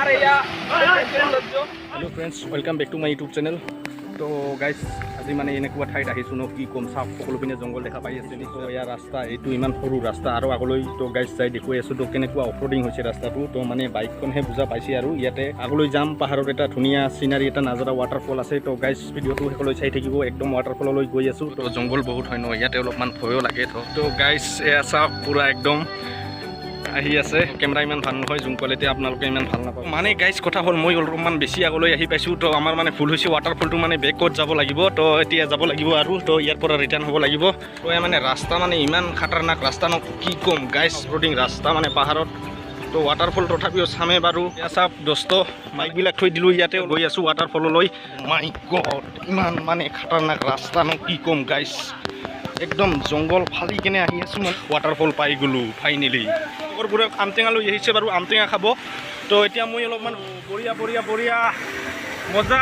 Hello friends, welcome back to my YouTube channel. So guys, আজি মানে এনেকুৱা ঠাইত আহিছোঁ ন কি কম চাওক সকলো পিনে জংঘল দেখা পাই আছে তো ইয়াৰ ৰাস্তা এইটো ইমান সৰু ৰাস্তা আৰু আগলৈ তো গাইজ যাই দেখুৱাই আছোঁ তো কেনেকুৱা অফৰোডিং হৈছে ৰাস্তাটো তো মানে বাইকখনহে বুজা পাইছে আৰু ইয়াতে আগলৈ যাম পাহাৰত এটা ধুনীয়া চিনাৰী এটা নাজাৰা ৱাটাৰফল আছে তো গাইজ ভিডিঅ'টো শেষলৈ চাই থাকিব একদম ৱাটাৰফললৈ গৈ আছোঁ তো জংঘল বহুত হয় ন ইয়াতে অলপমান ভয়ো লাগে তো গাইজ এয়া চাওক পুৰা একদম আহি আছে কেমেৰা ইমান ভাল নহয় জুম কোৱালিটি আপোনালোকে ইমান ভাল নাপাব মানে গাইজ কথা হ'ল মই অলপমান বেছি আগলৈ আহি পাইছোঁ তো আমাৰ মানে ভুল হৈছে ৱাটাৰফলটো মানে বেকত যাব লাগিব তো এতিয়া যাব লাগিব আৰু তো ইয়াৰ পৰা ৰিটাৰ্ণ হ'ব লাগিব তো মানে ৰাস্তা মানে ইমান খাটাৰনাক ৰাস্তা ন কি ক'ম গাইজ ৰ'ডিং ৰাস্তা মানে পাহাৰত তো ৱাটাৰফল তথাপিও চামে বাৰু এয়া চাওক দস্ত মাইকবিলাক থৈ দিলোঁ ইয়াতে গৈ আছোঁ ৱাটাৰফললৈ মাই গড ইমান মানে খাটাৰনাক ৰাস্তা ন কি ক'ম গাইজ একদম জংঘল ফালি কেনে আহি আছোঁ মানে ৱাটাৰফল পাই গ'লোঁ ফাইনেলি লগৰবোৰে আমটেঙা লৈ আহিছে বাৰু আমটেঙা খাব তো এতিয়া মই অলপমান বঢ়িয়া মজা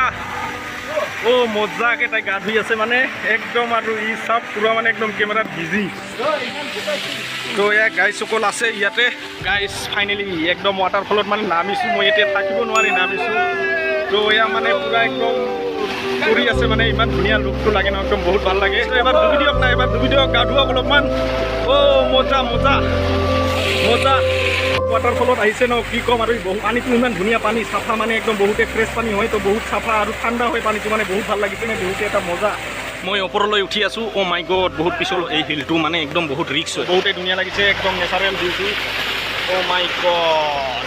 মজাকৈ তাই গা ধুই আছে মানে একদম আৰু ই চাপ পুৰা মানে একদম কেমেৰাত বিজি তো এয়া গাইজসকল আছে ইয়াতে গাইজ ফাইনেলি একদম ৱাটাৰফলত মানে নামিছোঁ মই এতিয়া থাকিব নোৱাৰি নামিছোঁ তো এয়া মানে পুৰা একদম কৰি আছে মানে ইমান ধুনীয়া লুকটো লাগে ন একদম বহুত ভাল লাগে এবাৰ ডুবি দিয়ক না এবাৰ ডুবি দিয়ক গা ধুৱক অলপমান মজা ৱাটাৰফলত আহিছে ন কি ক'ম আৰু বহুত পানীটো ইমান ধুনীয়া পানী চাফা মানে একদম বহুতে ফ্ৰেছ পানী হয় তো বহুত চাফা আৰু ঠাণ্ডা হয় পানীটো মানে বহুত ভাল লাগিছে মানে বহুতে এটা মজা মই ওপৰলৈ উঠি আছোঁ মাই গড বহুত পিছল এই হিলটো মানে একদম বহুত ৰিক্স হয় বহুতে ধুনীয়া লাগিছে একদম নেচাৰেল ভিউটো মাই গড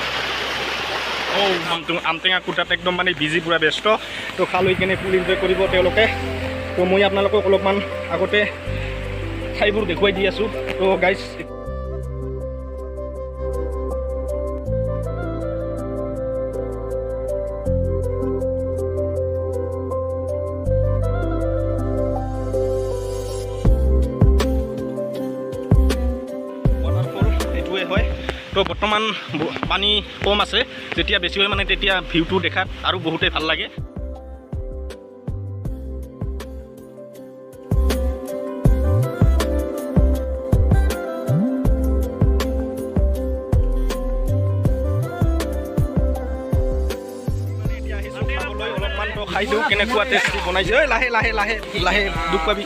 আমটেঙা কুটাত একদম মানে বিজি পুৰা ব্যস্ত তো খালৈ কেনে ফুল এনজয় কৰিব তেওঁলোকে তো মই আপোনালোকক অলপমান আগতে ঠাইবোৰ দেখুৱাই দি আছোঁ তো গাইজ তো বৰ্তমান পানী কম আছে যেতিয়া বেছি হয় মানে তেতিয়া ভিউটো দেখাত আৰু বহুতেই ভাল লাগে খাই দিওঁ কেনেকুৱা টেষ্টি বনাইছে লাহে দুখ পাবি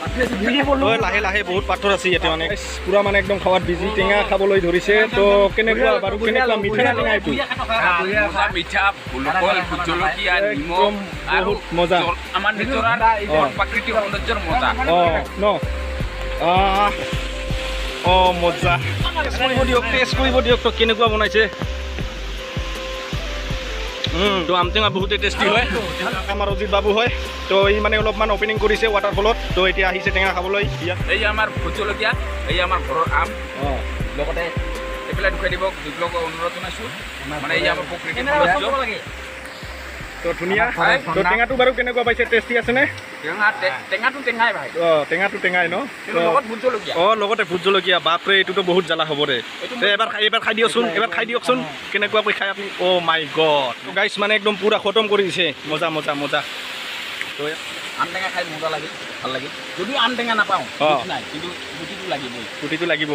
লাহে বহুত পাথৰ আছে ইয়াতে মানে পুৰা মানে একদম খাৱাত বিজি টেঙা খাবলৈ ধৰিছে তো কেনেকুৱা বাৰু কেনেকুৱা মিঠা টেঙা এইটো মিঠা বহুত মজা আমাৰ নিজৰ প্ৰাকৃতিক সৌন্দৰ্যৰ মজা মজা টেষ্ট কৰিব দিয়ক তো কেনেকুৱা বনাইছে তো আমটেঙা বহুতে টেষ্টি হয় আমাৰ অজিত বাবু হয় তো ই মানে অলপমান অপেনিং কৰিছে ৱাটাৰফলত তো এতিয়া আহিছে টেঙা খাবলৈ ইয়াত এই আমাৰ ভোট জলকীয়া এই আমাৰ ঘৰৰ আম লগতে এইবিলাক দেখুৱাই দিব যিবিলাক অনুৰোধ জনাইছোঁ মানে এই আমাৰ প্ৰকৃতিৰ সৌন্দৰ্য তো ধুনীয়া তো টেঙাটো বাৰু কেনেকুৱা পাইছে টেষ্টি আছেনে টেঙাটো টেঙাই ভাই টেঙাটো টেঙাই ন লগত ভোট জলকীয়া লগতে ভোট জলকীয়া বাপৰে এইটোতো বহুত জ্বালা হ'ব দে এবাৰ খাই দিয়কচোন কেনেকুৱাকৈ খাই আপুনি মাই গড গাইজ মানে একদম পুৰা খতম কৰি দিছে মজা তো আম টেঙা খাই মজা লাগে ভাল লাগে যদিও আম টেঙা নাপাওঁ নাই কিন্তু গুটিটো লাগিব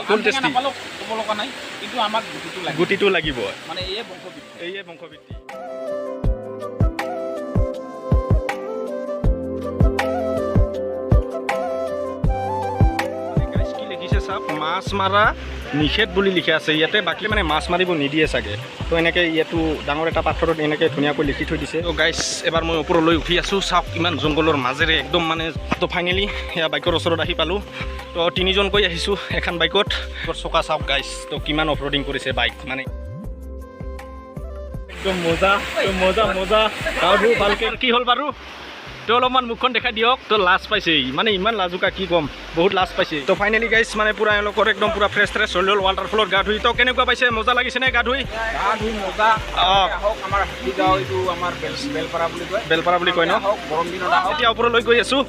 ফুল টেষ্টি নাপালেও ক'ব লগা নাই কিন্তু আমাক গুটিটো লাগিব মানে এয়ে বংশবৃদ্ধি মাছ মাৰা নিষেধ বুলি লিখা আছে ইয়াতে বাকী মানে মাছ মাৰিব নিদিয়ে চাগে তো এনেকৈ ইয়াতো ডাঙৰ এটা পাথৰত এনেকৈ ধুনীয়াকৈ লিখি থৈ দিছে তো গাইজ এবাৰ মই ওপৰলৈ উঠি আছোঁ চাওক ইমান জংঘলৰ মাজেৰে একদম মানে তো ফাইনেলি সেয়া বাইকৰ ওচৰত আহি পালোঁ তো তিনিজনকৈ আহিছোঁ এখন বাইকত চকা চাওক গাইজ তো কিমান অফৰোডিং কৰিছে বাইক মানে একদম মজা ভালকৈ কি হ'ল বাৰু তো অলপমান মুখখন দেখাই দিয়ক তো লাজ পাইছে মানে ইমান লাজুকা কি ক'ম বহুত লাজ পাইছে তো ফাইনেলি গাইজ মানে পুৰা এওঁলোকৰ একদম পুৰা ফ্ৰেছ হৈ গ'ল ৱাটাৰফলত গা ধুই তো কেনেকুৱা পাইছে মজা লাগিছেনে গা ধুই মজা আমাৰ হাতীগাঁও এইটো আমাৰ বেলপাৰা বুলি কয় ন গৰম দিনত এতিয়া ওপৰলৈ গৈ আছোঁ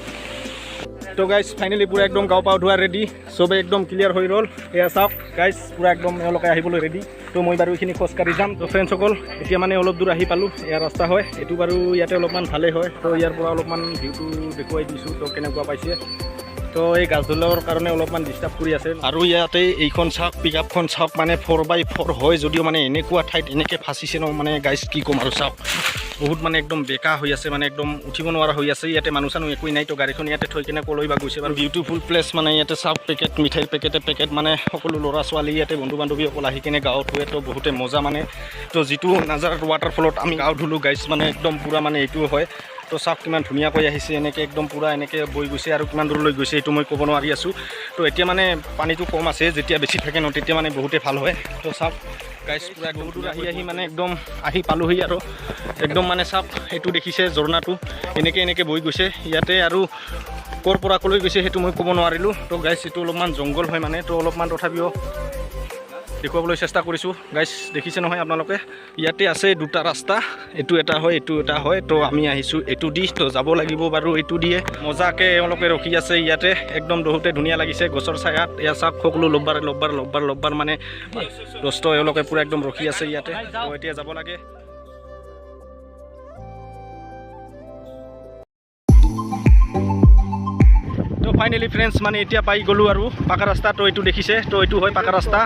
তো গাইজ ফাইনেলি পুৰা একদম গাও পাও ধোৱা ৰেডি চবে একদম ক্লিয়াৰ হৈ ৰ'ল এয়া চাওক গাইজ পুৰা একদম এওঁলোকে আহিবলৈ ৰেডি তো মই বাৰু এইখিনি খোজকাঢ়ি যাম তো ফ্ৰেণ্ডসকল এতিয়া মানে অলপ দূৰ আহি পালোঁ এয়া ৰাস্তা হয় এইটো বাৰু ইয়াতে অলপমান ভালেই হয় তো ইয়াৰ পৰা অলপমান ভিউটো দেখুৱাই দিছোঁ তো কেনেকুৱা পাইছে তো এই গাছডালৰ কাৰণে অলপমান ডিষ্টাৰ্ব কৰি আছে আৰু ইয়াতে এইখন চাওক পিক আপখন চাওক মানে 4x4 হয় যদিও মানে এনেকুৱা ঠাইত এনেকৈ ফাঁচিছে ন মানে গাইজ কি ক'ম আৰু চাওক বহুত মানে একদম বেকা হৈ আছে মানে একদম উঠিব নোৱাৰা হৈ আছে ইয়াতে মানুহ চানুহ একোৱেই নাই তো গাড়ীখন ইয়াতে থৈ কিনে কলৈ বা গৈছে বাৰু বিউটিফুল প্লেচ মানে ইয়াতে চাওক পেকেট মিঠাইৰ পেকেট মানে সকলো ল'ৰা ছোৱালী ইয়াতে বন্ধু বান্ধৱীসকল আহি কিনে গাঁৱত ধুৱে তো বহুতে মজা মানে তো যিটো নাজাৰ ৱাটাৰফলত আমি গাঁও ধুলোঁ গাইজ মানে একদম পূৰা মানে এইটোও হয় তো চাওক কিমান ধুনীয়াকৈ আহিছে এনেকৈ একদম পূৰা এনেকৈ বৈ গৈছে আৰু কিমান দূৰলৈ গৈছে এইটো মই ক'ব নোৱাৰি আছোঁ তো এতিয়া মানে পানীটো কম আছে যেতিয়া বেছি থাকে ন তেতিয়া মানে বহুতে ভাল হয় তো চাওক গাইজ পূৰা একদম দূৰ আহি মানে একদম আহি পালোহি আৰু একদম মানে চাওক এইটো দেখিছে ঝৰ্ণাটো এনেকৈ বৈ গৈছে ইয়াতে আৰু ক'ৰ পৰা ক'লৈ গৈছে সেইটো মই ক'ব নোৱাৰিলোঁ তো গাইজ এইটো অলপমান জংঘল হয় মানে তো অলপমান তথাপিও দেখুৱাবলৈ চেষ্টা কৰিছোঁ গাইজ দেখিছে নহয় আপোনালোকে ইয়াতে আছে দুটা ৰাস্তা এইটো এটা হয় তো আমি আহিছোঁ এইটো দি তো যাব লাগিব বাৰু এইটো দিয়ে মজাকৈ এওঁলোকে ৰখি আছে ইয়াতে একদম বহুতে ধুনীয়া লাগিছে গছৰ ছায়াত এয়া চাওক সকলো লব্বাৰ মানে দষ্ট এওঁলোকে পূৰা একদম ৰখি আছে ইয়াতে তো এতিয়া যাব লাগে তো ফাইনেলি ফ্ৰেণ্ডছ মানে এতিয়া পাই গ'লোঁ আৰু পাকা ৰাস্তা তো এইটো দেখিছে তো এইটো হয় পাকা ৰাস্তা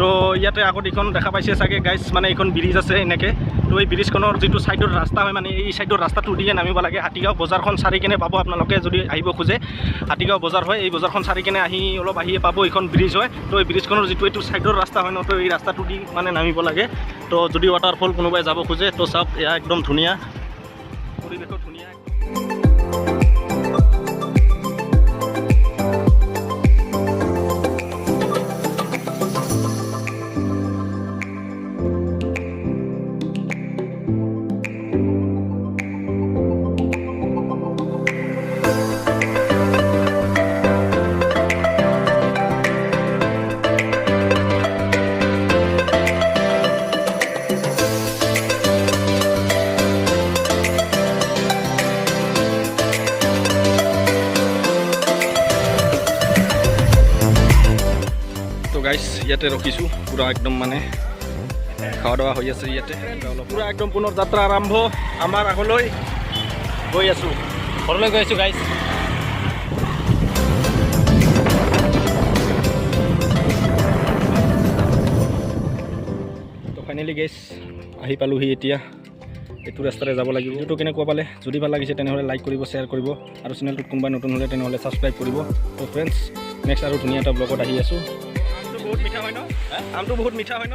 তো ইয়াতে আগত এইখন দেখা পাইছে চাগে গাইজ মানে এইখন ব্ৰিজ আছে এনেকৈ তো এই ব্ৰিজখনৰ যিটো ছাইডৰ ৰাস্তা হয় মানে এই ছাইডৰ ৰাস্তাটো দিয়ে নামিব লাগে হাতীগাঁও বজাৰখন চাৰি কিনে পাব আপোনালোকে যদি আহিব খোজে হাতীগাঁও বজাৰ হয় এই বজাৰখন চাৰি কিনে অলপ আহিয়ে পাব এইখন ব্ৰিজ হয় তো এই ব্ৰিজখনৰ যিটো এইটো ছাইডৰ ৰাস্তা হয় ন তো এই ৰাস্তাটো দি মানে নামিব লাগে তো যদি ৱাটাৰফল কোনোবাই যাব খোজে তো চাওক এয়া একদম ধুনীয়া পৰিৱেশো ধুনীয়া গাইজ ইয়াতে ৰখিছোঁ পূৰা একদম মানে খাওয়া দাওয়া হৈ আছে ইয়াতে পূৰা একদম পুনৰ যাত্ৰা আৰম্ভ আমাৰ আগলৈ গৈ আছোঁ ঘৰলৈ গৈ আছোঁ গাইজ তো ফাইনেলি গাইজ আহি পালোহি এতিয়া এইটো ৰাস্তাৰে যাব লাগিব ভিডিঅ'টো কেনেকুৱা পালে যদি ভাল লাগিছে তেনেহ'লে লাইক কৰিব শ্বেয়াৰ কৰিব আৰু চেনেলটোত কোনোবা নতুন হ'লে তেনেহ'লে ছাবস্ক্ৰাইব কৰিব তো ফ্ৰেণ্ডছ নেক্সট আৰু ধুনীয়া এটা ব্লগত আহি আছোঁ বহুত মিঠা হয় ন আমটো বহুত মিঠা হয় ন